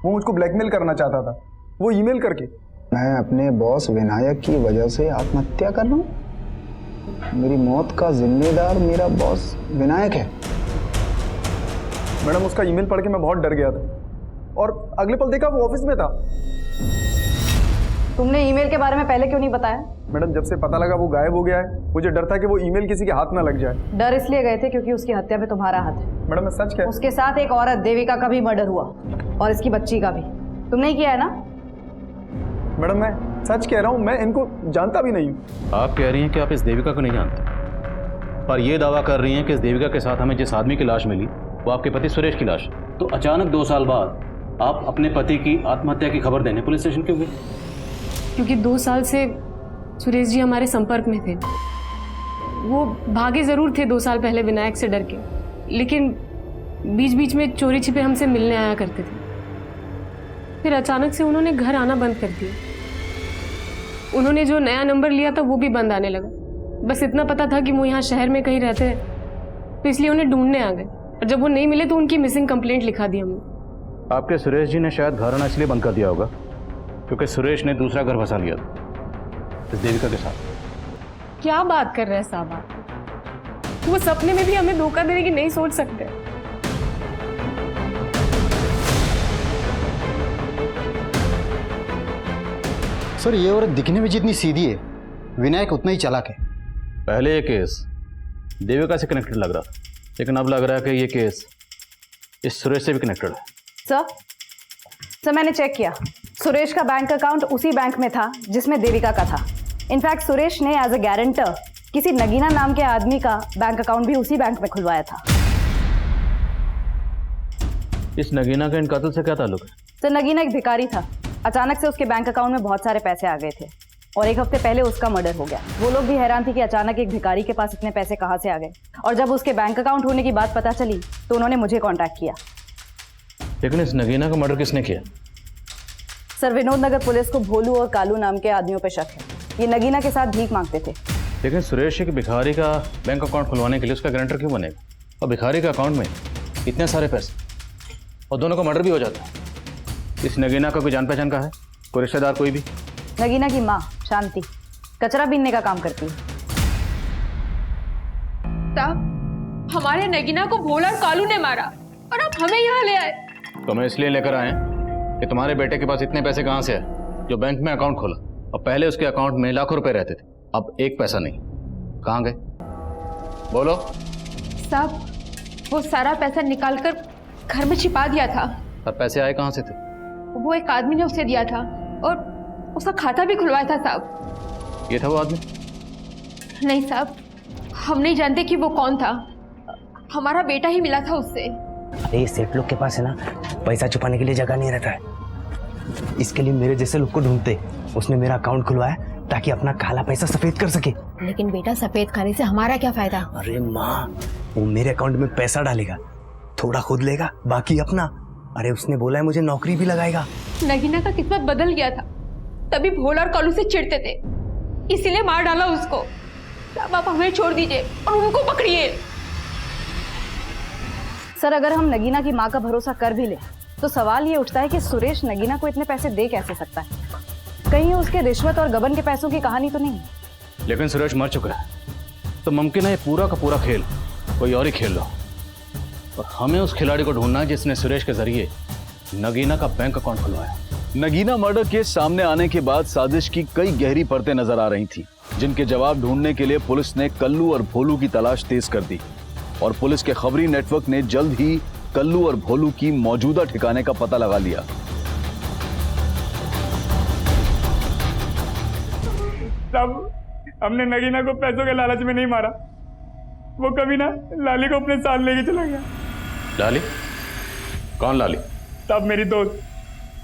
Speaker 21: वो मुझको ब्लैकमेल करना चाहता था, वो ईमेल करके।
Speaker 10: मैं अपने बॉस विनायक की वजह से आत्महत्या कर रहा हूँ? मेरी मौत का जिम्मेदार मेरा बॉस विनायक है।
Speaker 21: मैडम उसका ईमेल पढ़ के मैं बहुत डर गया था और अगले पल देखा वो ऑफिस में था।
Speaker 7: तुमने ईमेल के बारे में पहले क्यों नहीं बताया?
Speaker 21: मैडम जब से पता लगा वो गायब हो गया है, मुझे डर था कि वो ईमेल किसी के हाथ ना लग जाए।
Speaker 7: डर इसलिए गए थे क्योंकि उसकी हत्या में तुम्हारा हाथ है।
Speaker 21: मैडम मैं सच कह,
Speaker 7: उसके साथ एक औरत देविका का भी मर्डर हुआ और इसकी बच्ची का भी। तुमने ही किया है ना?
Speaker 21: मैडम मैं सच कह रहा हूँ, मैं इनको जानता भी नहीं हूँ।
Speaker 8: आप कह रही हैं कि आप इस देविका को नहीं जानते, पर यह दावा कर रही हैं कि इस देविका के साथ हमें जिस आदमी की लाश मिली वो आपके पति सुरेश की लाश। तो अचानक 2 साल बाद आप अपने पति की आत्महत्या की खबर देने पुलिस स्टेशन क्यों गए?
Speaker 18: क्योंकि 2 साल से सुरेश जी हमारे संपर्क में थे। वो भागे जरूर थे 2 साल पहले विनायक से डर के, लेकिन बीच बीच में चोरी छिपे हमसे मिलने आया करते थे। फिर अचानक से उन्होंने घर आना बंद कर दिया। उन्होंने जो नया नंबर लिया था वो भी बंद आने लगा। बस इतना पता था कि वो यहाँ शहर में कहीं रहते हैं, तो इसलिए उन्हें ढूंढने आ गए। और जब वो नहीं मिले तो उनकी मिसिंग कंप्लेंट लिखा दी हमने।
Speaker 8: आपके सुरेश जी ने शायद घर आना इसलिए बंद कर दिया होगा क्योंकि सुरेश ने दूसरा घर बसा लिया था इस देविका के साथ।
Speaker 18: क्या बात कर रहे हैं साहब आप? वो सपने में भी हमें धोखा देने की नहीं सोच सकते।
Speaker 11: सर ये औरत दिखने में जितनी सीधी है, विनायक उतना ही चालाक है।
Speaker 8: पहले ये केस देविका से कनेक्टेड लग रहा था, लेकिन अब लग रहा है कि ये केस इस सुरेश से भी कनेक्टेड है।
Speaker 7: सर मैंने चेक किया, सुरेश का बैंक अकाउंट उसी बैंक में था जिसमें देविका का था। इनफैक्ट सुरेश ने एज अ गारंटर किसी नगीना नाम के आदमी का बैंक अकाउंट भी उसी बैंक में खुलवाया था।
Speaker 8: इस नगीना का इन कत्ल से क्या ताल्लुक है?
Speaker 7: तो नगीना एक भिखारी था। अचानक से उसके बैंक अकाउंट में बहुत सारे पैसे आ गए थे और 1 हफ्ते पहले उसका मर्डर हो गया। वो लोग भी हैरान थे कि अचानक एक भिखारी के पास इतने पैसे कहाँ से आ गए। और जब उसके बैंक अकाउंट होने की बात पता चली तो उन्होंने मुझे कांटेक्ट किया।
Speaker 8: लेकिन इस नगीना का मर्डर किसने किया?
Speaker 7: सर विनोद नगर पुलिस को भोलू और कालू नाम के आदमियों पर शक है। ये नगीना के साथ भीख मांगते थे।
Speaker 8: लेकिन सुरेश एक भिखारी का बैंक अकाउंट खुलवाने के लिए उसका गारंटर क्यों बनेगा? और भिखारी के अकाउंट में इतने सारे पैसे और दोनों का मर्डर भी हो जाता है। इस नगीना का कोई जान पहचान का है? कोई रिश्तेदार कोई भी?
Speaker 7: नगीना की माँ शांति कचरा बीनने का काम करती है।
Speaker 18: साहब हमारे नगीना को भोला और कालू ने मारा और अब हमें यहाँ ले आए।
Speaker 8: तो मैं इसलिए लेकर आए कि तुम्हारे बेटे के पास इतने पैसे कहाँ से है जो बैंक में अकाउंट खोला, और पहले उसके अकाउंट में लाखों रुपए रहते थे, अब 1 पैसा नहीं। कहाँ गए? बोलो।
Speaker 18: साहब वो सारा पैसा निकालकर घर में छिपा दिया था।
Speaker 8: और पैसे आए कहाँ से थे?
Speaker 18: वो एक आदमी ने उसे दिया था और उसका खाता भी खुलवाया था साहब।
Speaker 8: ये था वो आदमी?
Speaker 18: नहीं साहब, हम नहीं जानते कि वो कौन था। हमारा बेटा ही मिला था उससे।
Speaker 17: अरे सेठ लोग के पास है ना, पैसा छुपाने के लिए जगह नहीं रहता है, इसके लिए मेरे जैसे लोग को ढूंढते। उसने मेरा अकाउंट खुलवाया ताकि अपना काला पैसा सफेद कर सके।
Speaker 18: लेकिन बेटा सफेद खाने से हमारा क्या फायदा?
Speaker 17: अरे माँ, वो मेरे अकाउंट में पैसा डालेगा, थोड़ा खुद लेगा, बाकी अपना। अरे उसने बोला है मुझे नौकरी भी लगाएगा।
Speaker 18: नगीना का किस्मत बदल गया था, तभी भोला और कालू से चिढ़ते थे, इसीलिए मार डाला उसको। अब आप हमें छोड़ दीजिए और उनको पकड़िए।
Speaker 7: सर अगर हम नगीना की माँ का भरोसा कर भी ले तो सवाल ये उठता है कि सुरेश नगीना को इतने पैसे दे कैसे सकता है? कहीं उसके रिश्वत और गबन के पैसों की कहानी तो नहीं?
Speaker 8: लेकिन सुरेश मर चुका है, तो मुमकिन है ये पूरा का पूरा खेल कोई और ही खेल रहा, और हमें उस खिलाड़ी को ढूंढना है जिसने सुरेश के जरिए नगीना का बैंक अकाउंट खुलवाया।
Speaker 13: नगीना मर्डर केस सामने आने के बाद साजिश की कई गहरी परतें नजर आ रही थी, जिनके जवाब ढूंढने के लिए पुलिस ने कल्लू और भोलू की तलाश तेज कर दी, और पुलिस के खबरी नेटवर्क ने जल्द ही कल्लू और भोलू की मौजूदा ठिकाने का पता लगा लिया।
Speaker 21: तब हमने नगीना को पैसों के लालच में नहीं मारा, वो कभी ना लाली को अपने साथ लेके चला गया।
Speaker 8: लाली? कौन लाली?
Speaker 21: तब मेरी दोस्त,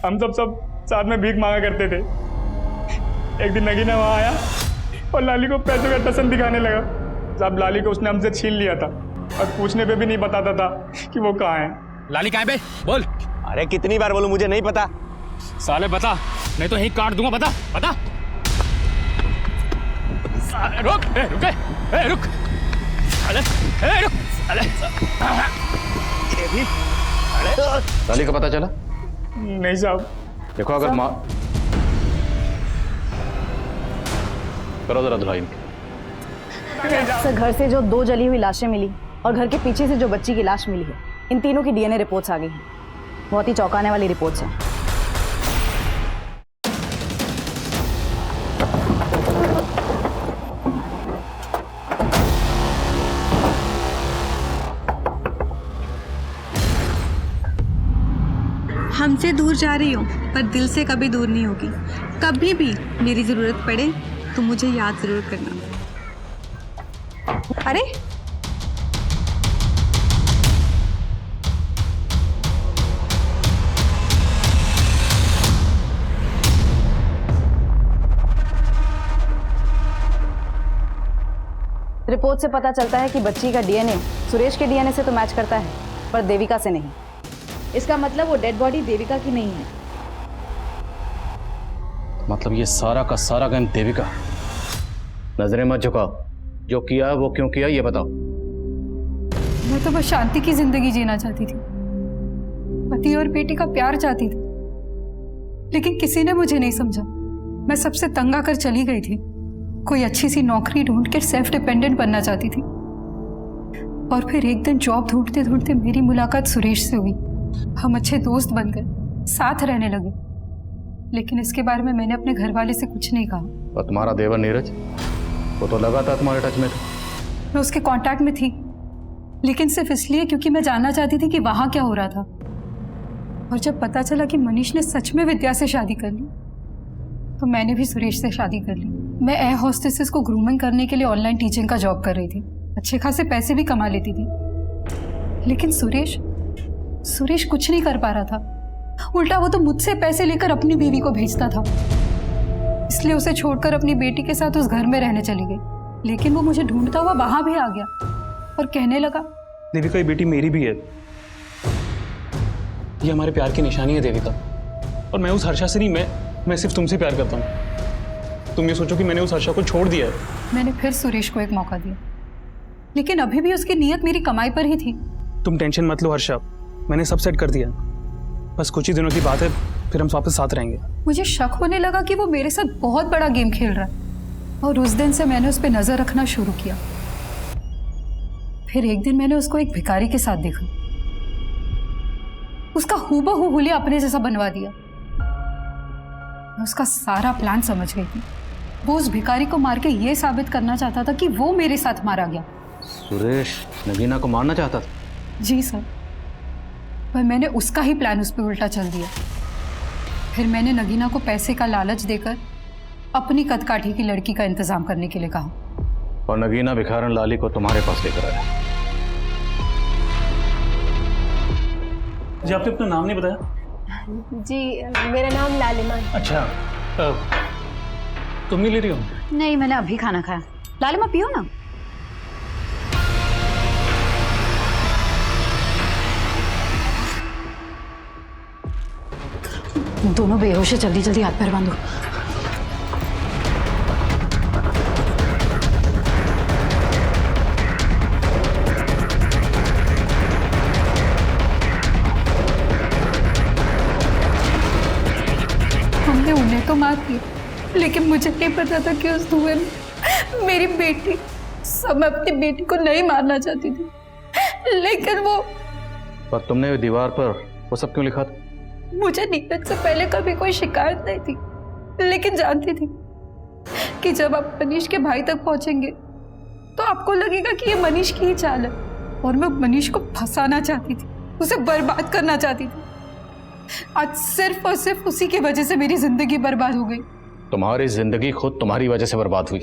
Speaker 21: हम सब साथ में भीख मांगा करते थे। एक दिन नगीना वहां आया और लाली को पैसों का टसन दिखाने लगा। जब लाली को उसने हमसे छीन लिया था और पूछने पे भी नहीं बताता था कि वो कहाँ है।
Speaker 14: लाली कहाँ है बे? बोल।
Speaker 15: अरे कितनी बार बोलूं, मुझे नहीं पता।
Speaker 14: साले बता, नहीं तो यही काट दूंगा। बता बता। साले रुक, रुक। अरे रुक, अरे ये भी।
Speaker 8: लाली का पता चला?
Speaker 21: नहीं साहब।
Speaker 8: देखो अगर माँ करो जरा धुलाई।
Speaker 7: सर, घर से जो 2 जली हुई लाशें मिली और घर के पीछे से जो बच्ची की लाश मिली है, इन तीनों की डीएनए रिपोर्ट्स आ गई हैं। बहुत ही चौंकाने वाली रिपोर्ट्स हैं।
Speaker 5: हमसे दूर जा रही हो पर दिल से कभी दूर नहीं होगी। कभी भी मेरी ज़रूरत पड़े तो मुझे याद ज़रूर करना। अरे
Speaker 7: रिपोर्ट से पता चलता है कि बच्ची का डीएनए सुरेश के डीएनए से तो मैच करता है, पर देविका से नहीं। इसका मतलब वो डेड बॉडी देविका की नहीं है।
Speaker 8: मतलब ये सारा का सारा गेम देविका। नजरें मत झुकाओ, जो किया वो क्यों किया ये बताओ।
Speaker 2: मैं तो बस शांति की जिंदगी जीना चाहती थी, पति और बेटी का प्यार चाहती थी, लेकिन किसी ने मुझे नहीं समझा। मैं सबसे तंग आकर चली गई थी। कोई अच्छी सी नौकरी ढूंढ के सेल्फ डिपेंडेंट बनना चाहती थी। और फिर एक दिन जॉब ढूंढते ढूंढते मेरी मुलाकात सुरेश से हुई। हम अच्छे दोस्त बन गए, साथ रहने लगे। लेकिन इसके बारे में मैंने अपने घर वाले से कुछ नहीं कहा।
Speaker 8: और तुम्हारा देवर नीरज, वो तो लगातार तुम्हारे टच में था।
Speaker 2: मैं उसके कांटेक्ट में थी, लेकिन सिर्फ इसलिए क्योंकि मैं जानना चाहती थी कि वहां क्या हो रहा था। और जब पता चला कि मनीष ने सच में विद्या से शादी कर ली, तो मैंने भी सुरेश से शादी कर ली। मैं एयर होस्टेसेस को ग्रूमिंग करने के लिए ऑनलाइन टीचिंग का जॉब कर रही थी। अच्छे खासे पैसे भी कमा लेती थी। लेकिन सुरेश कुछ नहीं कर पा रहा था। उल्टा वो तो मुझसे पैसे लेकर अपनी बीवी को भेजता था। इसलिए उसे छोड़कर अपनी बेटी के साथ उस घर में रहने चली गई। लेकिन वो मुझे ढूंढता हुआ वहां भी आ गया और कहने लगा,
Speaker 19: देविका ये बेटी मेरी भी है। ये हमारे प्यार की निशानी है देविका। और मैं उस हर्षा से नहीं, मैं सिर्फ तुमसे प्यार करता हूँ। तुम ये सोचो कि मैंने उस हर्षा को छोड़ दिया है।
Speaker 2: मैंने फिर सुरेश को एक मौका दिया, लेकिन अभी भी उसकी नीयत मेरी कमाई पर ही थी।
Speaker 19: तुम टेंशन मत लो हर्षा, मैंने सब सेट कर दिया। बस कुछ ही दिनों की बात है, फिर हम वापस साथ रहेंगे।
Speaker 2: मुझे शक होने लगा कि वो मेरे साथ बहुत बड़ा गेम खेल रहा है। और उस दिन से मैंने उस पर नजर रखना शुरू किया। फिर एक दिन मैंने उसको एक भिखारी के साथ देखा। उसका हूबहू हुलिया अपने जैसा बनवा दिया। मैं उसका सारा प्लान समझ गई थी। वो उस भिखारी को मार के ये साबित करना चाहता था कि वो मेरे साथ मारा गया।
Speaker 8: सुरेश नगीना को मारना चाहता था?
Speaker 2: जी सर, पर मैंने उसका ही प्लान उस पर उल्टा चल दिया। फिर मैंने नगीना को पैसे का लालच देकर अपनी कदकाठी की लड़की का इंतजाम करने के लिए कहा।
Speaker 8: और नगीना भिखारन लाली को तुम्हारे पास लेकर आया।
Speaker 19: जी आपने अपना नाम नहीं बताया?
Speaker 6: जी मेरा नाम लालिमा।
Speaker 19: अच्छा, तुम नहीं ले रही हो?
Speaker 7: नहीं, मैंने अभी खाना खाया। लालिमा पियो ना।
Speaker 2: दोनों बेहोश है, जल्दी जल्दी हाथ पैर बांधो। हमने उन्हें तो मार दिया, लेकिन मुझे नहीं पता था कि उस धुएं में मेरी बेटी। सब मैं अपनी बेटी को नहीं मारना चाहती थी, लेकिन वो।
Speaker 8: पर तुमने दीवार पर वो सब क्यों लिखा था?
Speaker 2: मुझे नीरज से पहले कभी कोई शिकायत नहीं थी, लेकिन जानती थी कि जब आप मनीष के भाई तक पहुंचेंगे तो आपको लगेगा कि ये मनीष की ही चाल है। और मैं मनीष को फंसाना चाहती थी, उसे बर्बाद करना चाहती थी। आज सिर्फ और सिर्फ उसी की वजह से मेरी जिंदगी बर्बाद हो गई।
Speaker 8: तुम्हारी जिंदगी खुद तुम्हारी वजह से बर्बाद हुई।